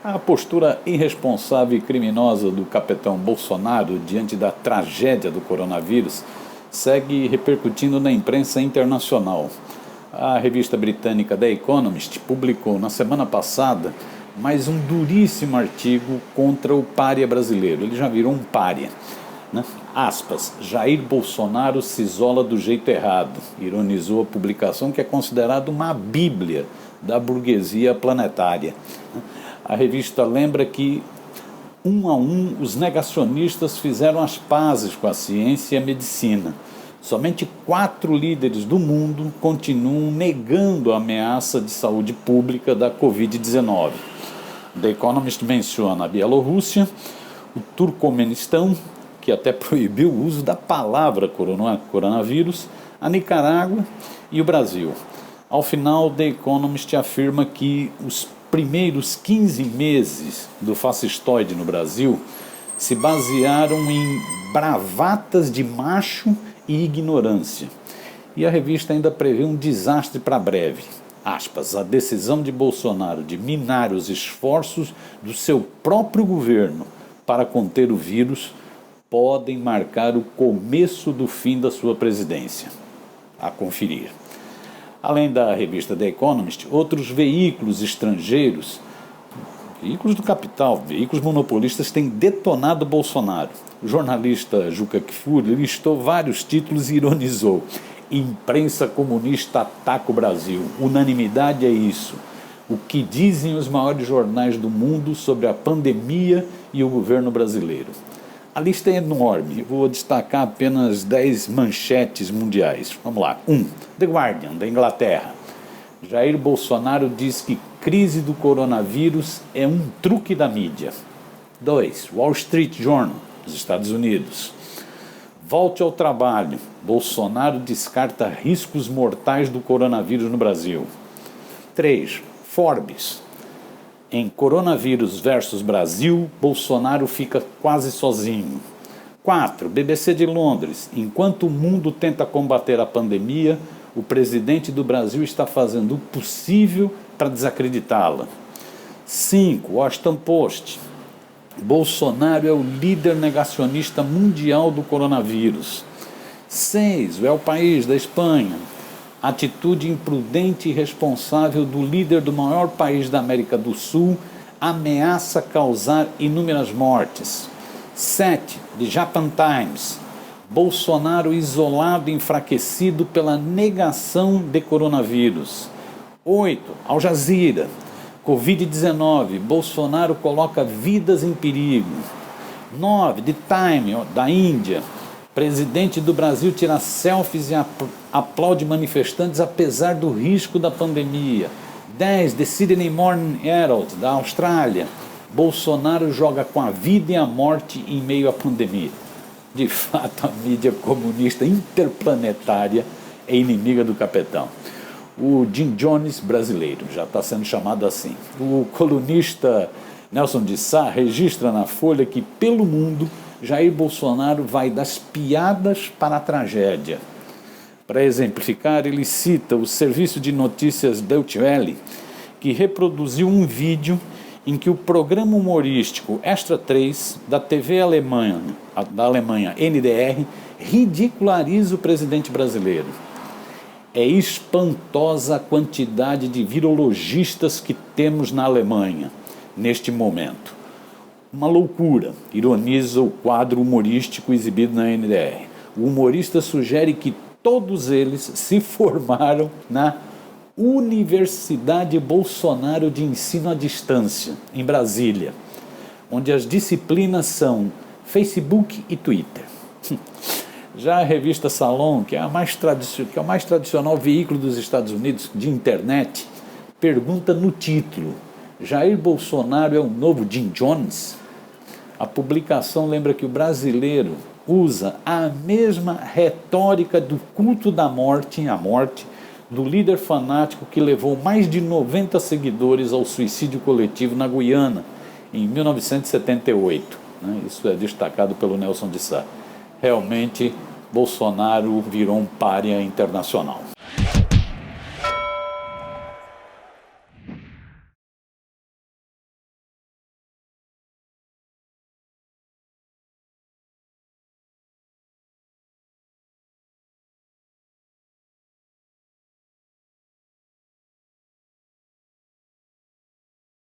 A postura irresponsável e criminosa do capitão Bolsonaro diante da tragédia do coronavírus segue repercutindo na imprensa internacional. A revista britânica The Economist publicou na semana passada mais um duríssimo artigo contra o pária brasileiro. Ele já virou um pária, né? Aspas, Jair Bolsonaro se isola do jeito errado, ironizou a publicação que é considerada uma bíblia da burguesia planetária. A revista lembra que, um a um, os negacionistas fizeram as pazes com a ciência e a medicina. Somente 4 líderes do mundo continuam negando a ameaça de saúde pública da Covid-19. The Economist menciona a Bielorrússia, o Turcomenistão, que até proibiu o uso da palavra coronavírus, a Nicarágua e o Brasil. Ao final, The Economist afirma que os primeiros 15 meses do fascistoide no Brasil se basearam em bravatas de macho e ignorância. E a revista ainda prevê um desastre para breve. Aspas, a decisão de Bolsonaro de minar os esforços do seu próprio governo para conter o vírus podem marcar o começo do fim da sua presidência. A conferir. Além da revista The Economist, outros veículos estrangeiros, veículos do capital, veículos monopolistas têm detonado Bolsonaro. O jornalista Juca Kfouri listou vários títulos e ironizou. Imprensa comunista ataca o Brasil. Unanimidade é isso. O que dizem os maiores jornais do mundo sobre a pandemia e o governo brasileiro? A lista é enorme, vou destacar apenas 10 manchetes mundiais. Vamos lá. 1. The Guardian, da Inglaterra. Jair Bolsonaro diz que crise do coronavírus é um truque da mídia. 2. Wall Street Journal, dos Estados Unidos. Volte ao trabalho. Bolsonaro descarta riscos mortais do coronavírus no Brasil. 3. Forbes. Em coronavírus versus Brasil, Bolsonaro fica quase sozinho. 4. BBC de Londres. Enquanto o mundo tenta combater a pandemia, o presidente do Brasil está fazendo o possível para desacreditá-la. 5. Washington Post. Bolsonaro é o líder negacionista mundial do coronavírus. 6. O El País, da Espanha. Atitude imprudente e irresponsável do líder do maior país da América do Sul ameaça causar inúmeras mortes. 7. The Japan Times. Bolsonaro isolado e enfraquecido pela negação de coronavírus. 8. Al Jazeera. Covid-19. Bolsonaro coloca vidas em perigo. 9. The Time, da Índia. Presidente do Brasil tira selfies e aplaude manifestantes apesar do risco da pandemia. 10. The Sydney Morning Herald, da Austrália. Bolsonaro joga com a vida e a morte em meio à pandemia. De fato, a mídia comunista interplanetária é inimiga do capitão. O Jim Jones brasileiro, já está sendo chamado assim. O colunista Nelson de Sá registra na Folha que, pelo mundo, Jair Bolsonaro vai das piadas para a tragédia. Para exemplificar, ele cita o serviço de notícias Deutsche Welle, que reproduziu um vídeo em que o programa humorístico Extra 3 da TV da Alemanha NDR ridiculariza o presidente brasileiro. É espantosa a quantidade de virologistas que temos na Alemanha neste momento. Uma loucura, ironiza o quadro humorístico exibido na NDR. O humorista sugere que todos eles se formaram na Universidade Bolsonaro de Ensino à Distância, em Brasília, onde as disciplinas são Facebook e Twitter. Já a revista Salon, que é o mais tradicional veículo dos Estados Unidos de internet, pergunta no título: Jair Bolsonaro é o novo Jim Jones? A publicação lembra que o brasileiro usa a mesma retórica do culto da morte, a morte, do líder fanático que levou mais de 90 seguidores ao suicídio coletivo na Guiana, em 1978. Isso é destacado pelo Nelson de Sá. Realmente, Bolsonaro virou um pária internacional.